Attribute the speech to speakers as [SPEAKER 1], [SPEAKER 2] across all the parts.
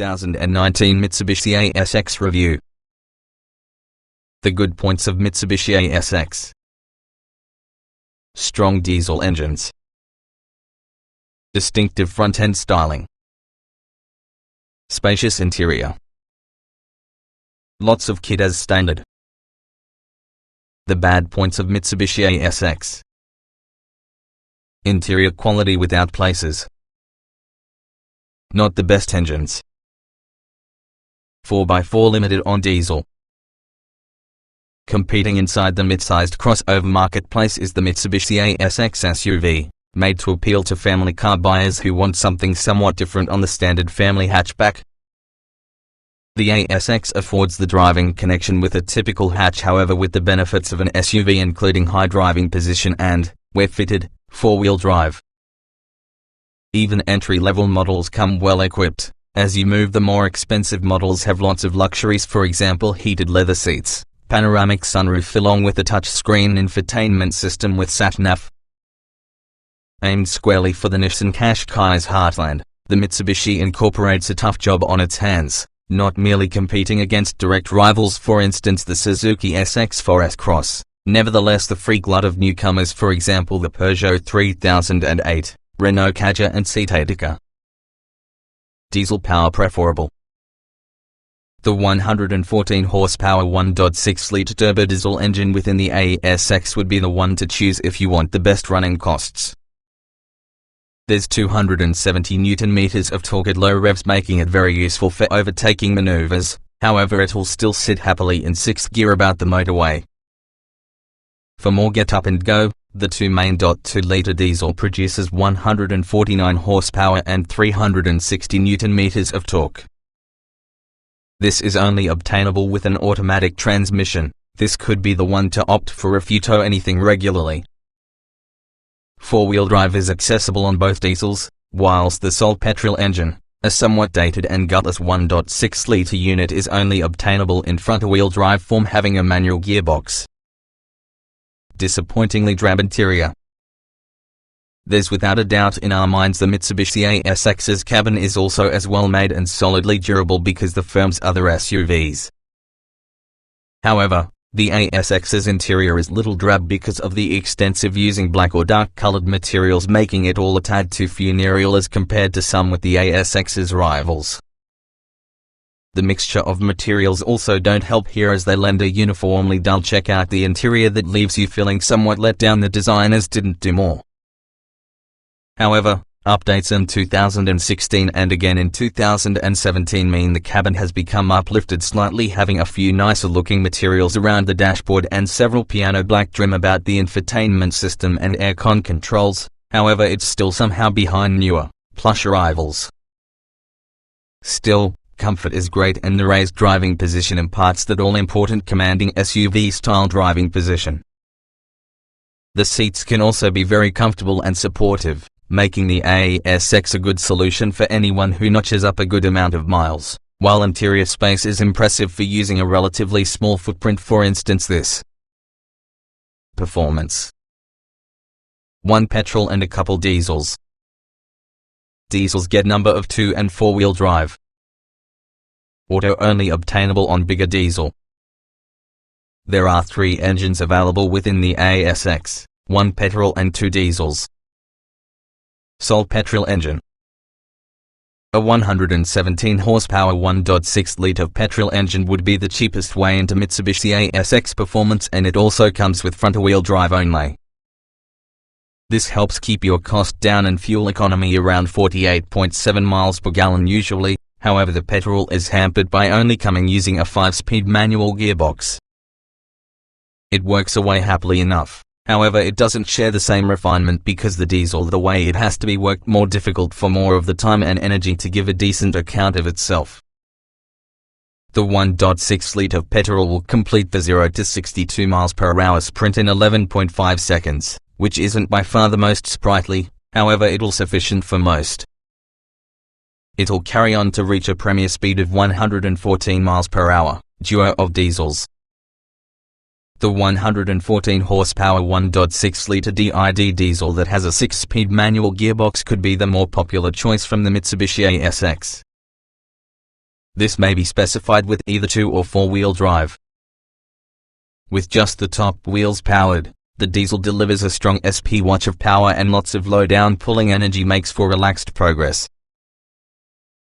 [SPEAKER 1] 2019 Mitsubishi ASX Review. The good points of Mitsubishi ASX: strong diesel engines, distinctive front-end styling, spacious interior, lots of kit as standard. The bad points of Mitsubishi ASX: interior quality without places, not the best engines, 4x4 limited on diesel. Competing inside the mid-sized crossover marketplace is the Mitsubishi ASX SUV, made to appeal to family car buyers who want something somewhat different on the standard family hatchback. The ASX affords the driving connection with a typical hatch, however, with the benefits of an SUV, including high driving position and, where fitted, four-wheel drive. Even entry-level models come well equipped. As you move, the more expensive models have lots of luxuries, for example heated leather seats, panoramic sunroof along with a touchscreen infotainment system with sat-nav. Aimed squarely for the Nissan Qashqai's heartland, the Mitsubishi incorporates a tough job on its hands, not merely competing against direct rivals, for instance the Suzuki SX4 S-Cross. Nevertheless, the free glut of newcomers, for example the Peugeot 3008, Renault Kadjar and Citadica. Diesel power preferable. The 114 horsepower 1.6-litre turbodiesel engine within the ASX would be the one to choose if you want the best running costs. There's 270 Nm of torque at low revs, making it very useful for overtaking maneuvers. However, it'll still sit happily in 6th gear about the motorway. For more get up and go, the 2 main 2-litre diesel produces 149 horsepower and 360 Nm of torque. This is only obtainable with an automatic transmission. This could be the one to opt for if you tow anything regularly. Four-wheel drive is accessible on both diesels, whilst the sole petrol engine, a somewhat dated and gutless 1.6-litre unit, is only obtainable in front-wheel drive form, having a manual gearbox. Disappointingly drab interior. There's without a doubt in our minds the Mitsubishi ASX's cabin is also as well made and solidly durable because the firm's other SUVs. However, the ASX's interior is little drab because of the extensive using black or dark colored materials, making it all a tad too funereal as compared to some with the ASX's rivals. The mixture of materials also don't help here, as they lend a uniformly dull check out the interior that leaves you feeling somewhat let down. The designers didn't do more. However, updates in 2016 and again in 2017 mean the cabin has become uplifted slightly, having a few nicer looking materials around the dashboard and several piano black trim about the infotainment system and aircon controls. However, it's still somehow behind newer, plush rivals. Still, comfort is great, and the raised driving position imparts that all-important commanding SUV-style driving position. The seats can also be very comfortable and supportive, making the ASX a good solution for anyone who notches up a good amount of miles, while interior space is impressive for using a relatively small footprint, for instance this. Performance: 1 petrol and a couple diesels. Diesels get number of 2 and 4-wheel drive. Auto only obtainable on bigger diesel. There are 3 engines available within the ASX, 1 petrol and 2 diesels. Sole petrol engine. A 117 horsepower 1.6-litre petrol engine would be the cheapest way into Mitsubishi ASX performance, and it also comes with front-wheel drive only. This helps keep your cost down and fuel economy around 48.7 miles per gallon usually. However, the petrol is hampered by only coming using a 5-speed manual gearbox. It works away happily enough. However, it doesn't share the same refinement because the diesel, the way it has to be worked more difficult for more of the time and energy to give a decent account of itself. The 1.6-litre petrol will complete the 0 to 62 miles per hour sprint in 11.5 seconds, which isn't by far the most sprightly. However, it'll sufficient for most. It'll carry on to reach a premier speed of 114 miles per hour, duo of diesels. The 114 horsepower 1.6-litre DID diesel that has a 6-speed manual gearbox could be the more popular choice from the Mitsubishi ASX. This may be specified with either 2 or 4-wheel drive. With just the top wheels powered, the diesel delivers a strong SP-watch of power, and lots of low-down pulling energy makes for relaxed progress.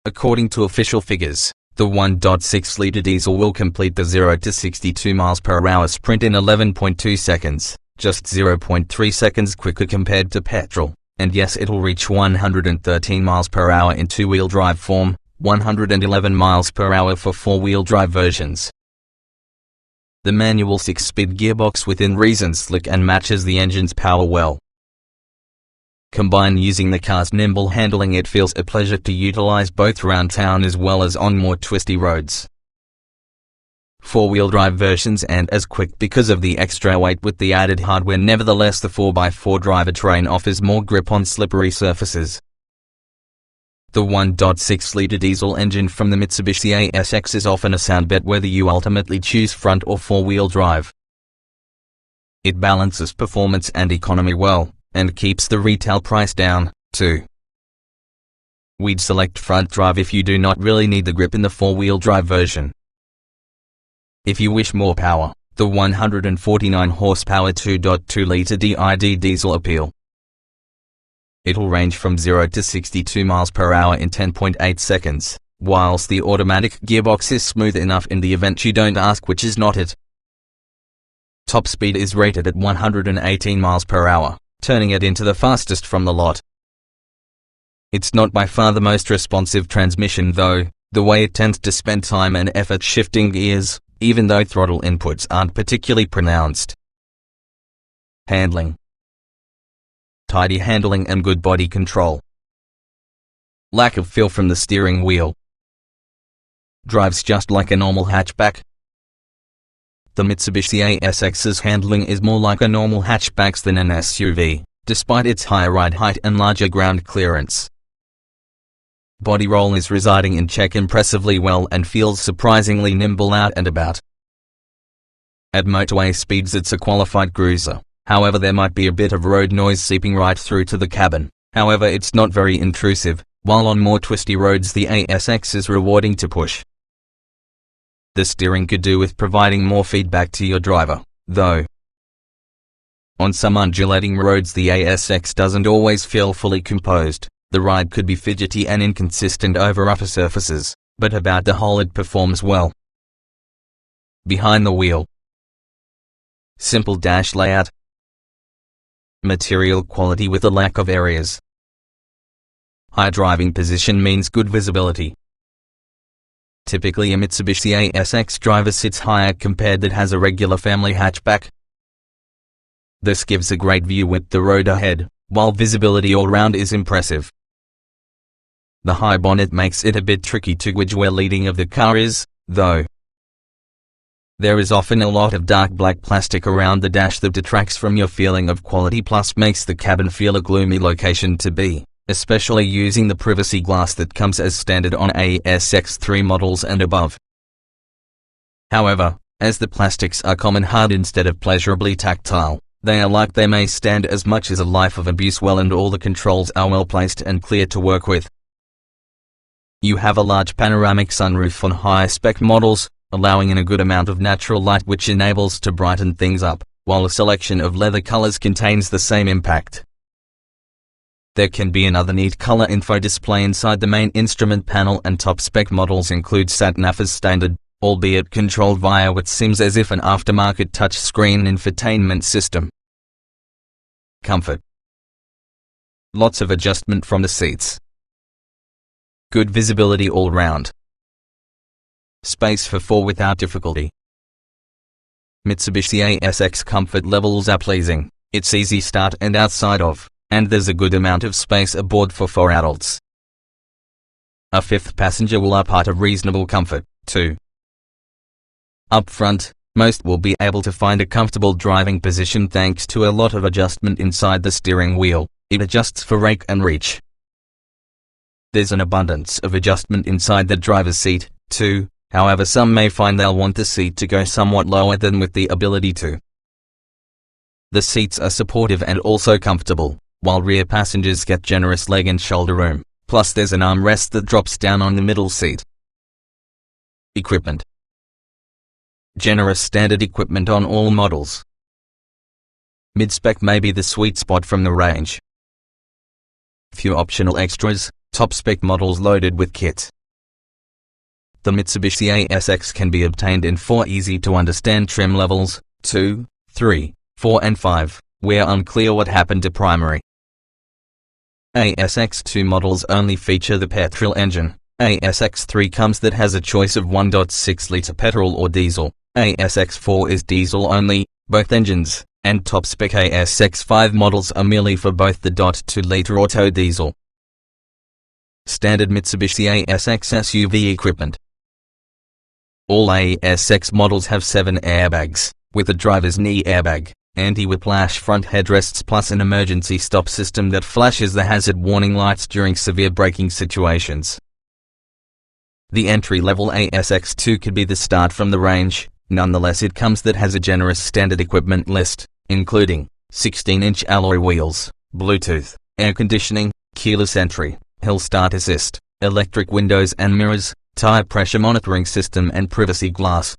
[SPEAKER 1] According to official figures, the 1.6-litre diesel will complete the 0 to 62 miles per hour sprint in 11.2 seconds, just 0.3 seconds quicker compared to petrol, and yes, it'll reach 113 miles per hour in 2-wheel drive form, 111 miles per hour for 4-wheel drive versions. The manual 6-speed gearbox within reason slick and matches the engine's power well. Combined using the car's nimble handling, it feels a pleasure to utilize both around town as well as on more twisty roads. 4-wheel drive versions and as quick because of the extra weight with the added hardware. Nevertheless, the 4x4 drivetrain offers more grip on slippery surfaces. The 1.6-litre diesel engine from the Mitsubishi ASX is often a sound bet whether you ultimately choose front or 4-wheel drive. It balances performance and economy well, and keeps the retail price down, too. We'd select front drive if you do not really need the grip in the 4-wheel drive version. If you wish more power, the 149 horsepower 2.2-litre DID diesel appeal. It'll range from 0 to 62 miles per hour in 10.8 seconds, whilst the automatic gearbox is smooth enough in the event you don't ask which is not it. Top speed is rated at 118 miles per hour, turning it into the fastest from the lot. It's not by far the most responsive transmission though, the way it tends to spend time and effort shifting gears, even though throttle inputs aren't particularly pronounced. Handling. Tidy handling and good body control. Lack of feel from the steering wheel. Drives just like a normal hatchback. The Mitsubishi ASX's handling is more like a normal hatchback's than an SUV, despite its higher ride height and larger ground clearance. Body roll is residing in check impressively well and feels surprisingly nimble out and about. At motorway speeds it's a qualified cruiser. However, there might be a bit of road noise seeping right through to the cabin. However, it's not very intrusive, while on more twisty roads the ASX is rewarding to push. The steering could do with providing more feedback to your driver, though. On some undulating roads the ASX doesn't always feel fully composed. The ride could be fidgety and inconsistent over rougher surfaces, but about the whole it performs well. Behind the wheel. Simple dash layout. Material quality with a lack of areas. High driving position means good visibility. Typically a Mitsubishi ASX driver sits higher compared that has a regular family hatchback. This gives a great view with the road ahead, while visibility all round is impressive. The high bonnet makes it a bit tricky to gauge where leading of the car is, though. There is often a lot of dark black plastic around the dash that detracts from your feeling of quality, plus makes the cabin feel a gloomy location to be, especially using the privacy glass that comes as standard on ASX-III models and above. However, as the plastics are common hard instead of pleasurably tactile, they are like they may stand as much as a life of abuse well, and all the controls are well placed and clear to work with. You have a large panoramic sunroof on high-spec models, allowing in a good amount of natural light which enables to brighten things up, while a selection of leather colors contains the same impact. There can be another neat color info display inside the main instrument panel, and top-spec models include sat-nav as standard, albeit controlled via what seems as if an aftermarket touchscreen infotainment system. Comfort. Lots of adjustment from the seats. Good visibility all round. Space for 4 without difficulty. Mitsubishi ASX comfort levels are pleasing. It's easy start and outside of, and there's a good amount of space aboard for 4 adults. A 5th passenger will have part of reasonable comfort, too. Up front, most will be able to find a comfortable driving position thanks to a lot of adjustment inside the steering wheel. It adjusts for rake and reach. There's an abundance of adjustment inside the driver's seat, too. However, some may find they'll want the seat to go somewhat lower than with the ability to. The seats are supportive and also comfortable, while rear passengers get generous leg and shoulder room, plus there's an armrest that drops down on the middle seat. Equipment. Generous standard equipment on all models. Mid-spec may be the sweet spot from the range. Few optional extras, top-spec models loaded with kit. The Mitsubishi ASX can be obtained in 4 easy-to-understand trim levels, 2, 3, 4 and 5, where unclear what happened to primary. ASX2 models only feature the petrol engine. ASX3 comes that has a choice of 1.6 litre petrol or diesel. ASX4 is diesel only, both engines, and top-spec ASX5 models are merely for both the 2 litre auto diesel. Standard Mitsubishi ASX SUV equipment. All ASX models have 7 airbags, with a driver's knee airbag, anti-whiplash front headrests plus an emergency stop system that flashes the hazard warning lights during severe braking situations. The entry-level ASX2 could be the start from the range, nonetheless it comes that has a generous standard equipment list, including 16-inch alloy wheels, Bluetooth, air conditioning, keyless entry, hill start assist, electric windows and mirrors, tire pressure monitoring system and privacy glass.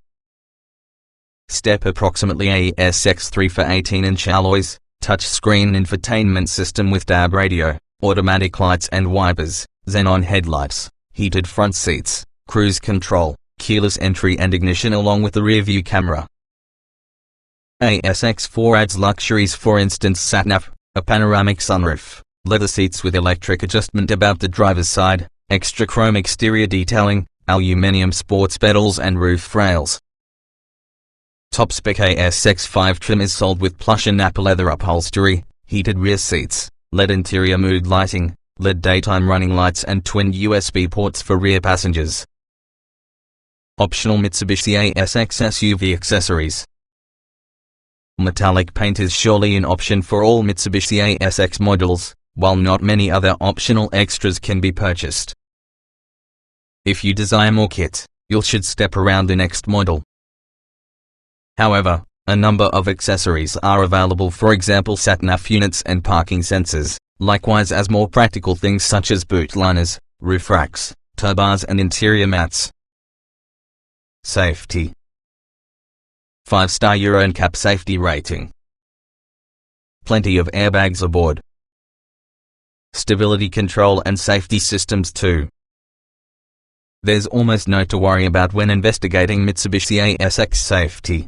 [SPEAKER 1] Step approximately ASX3 for 18-inch alloys, touchscreen infotainment system with DAB radio, automatic lights and wipers, xenon headlights, heated front seats, cruise control, keyless entry and ignition along with the rear view camera. ASX4 adds luxuries, for instance sat-nav, a panoramic sunroof, leather seats with electric adjustment above the driver's side, extra chrome exterior detailing, aluminium sports pedals and roof rails. Top-spec ASX5 trim is sold with plush and Napa leather upholstery, heated rear seats, LED interior mood lighting, LED daytime running lights and twin USB ports for rear passengers. Optional Mitsubishi ASX SUV accessories. Metallic paint is surely an option for all Mitsubishi ASX models, while not many other optional extras can be purchased. If you desire more kit, you should step around the next model. However, a number of accessories are available, for example sat-nav units and parking sensors, likewise as more practical things such as boot liners, roof racks, tow bars and interior mats. Safety. 5-star Euro NCAP safety rating. Plenty of airbags aboard. Stability control and safety systems too. There's almost no to worry about when investigating Mitsubishi ASX safety.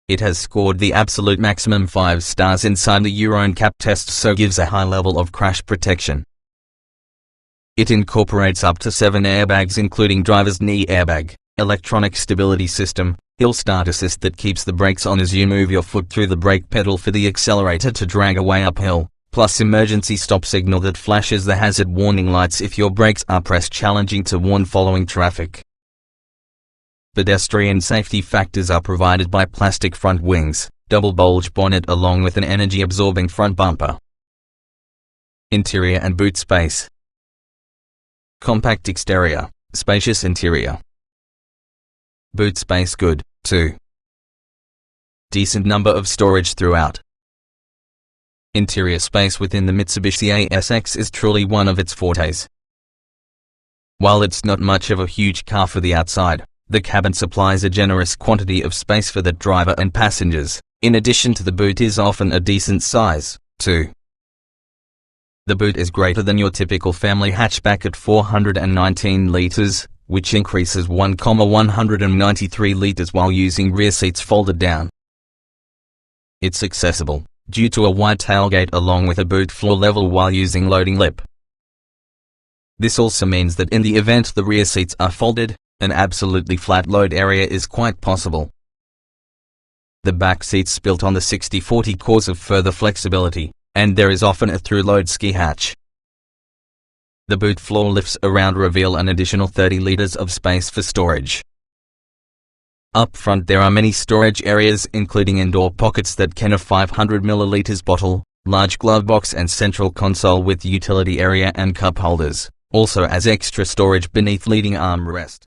[SPEAKER 1] It has scored the absolute maximum 5 stars inside the Euro NCAP test, so gives a high level of crash protection. It incorporates up to 7 airbags including driver's knee airbag, electronic stability system, hill start assist that keeps the brakes on as you move your foot through the brake pedal for the accelerator to drag away uphill, plus emergency stop signal that flashes the hazard warning lights if your brakes are pressed, challenging to warn following traffic. Pedestrian safety factors are provided by plastic front wings, double bulge bonnet along with an energy-absorbing front bumper. Interior and boot space. Compact exterior, spacious interior. Boot space good, too. Decent number of storage throughout. Interior space within the Mitsubishi ASX is truly one of its fortes. While it's not much of a huge car for the outside, the cabin supplies a generous quantity of space for the driver and passengers. In addition to the boot is often a decent size, too. The boot is greater than your typical family hatchback at 419 litres, which increases 193 litres while using rear seats folded down. It's accessible, due to a wide tailgate along with a boot floor level while using loading lip. This also means that in the event the rear seats are folded, an absolutely flat load area is quite possible. The back seats built on the 60/40 cause of further flexibility, and there is often a through-load ski hatch. The boot floor lifts around reveal an additional 30 litres of space for storage. Up front there are many storage areas including indoor pockets that can a 500 ml bottle, large glove box and central console with utility area and cup holders, also as extra storage beneath leading armrest.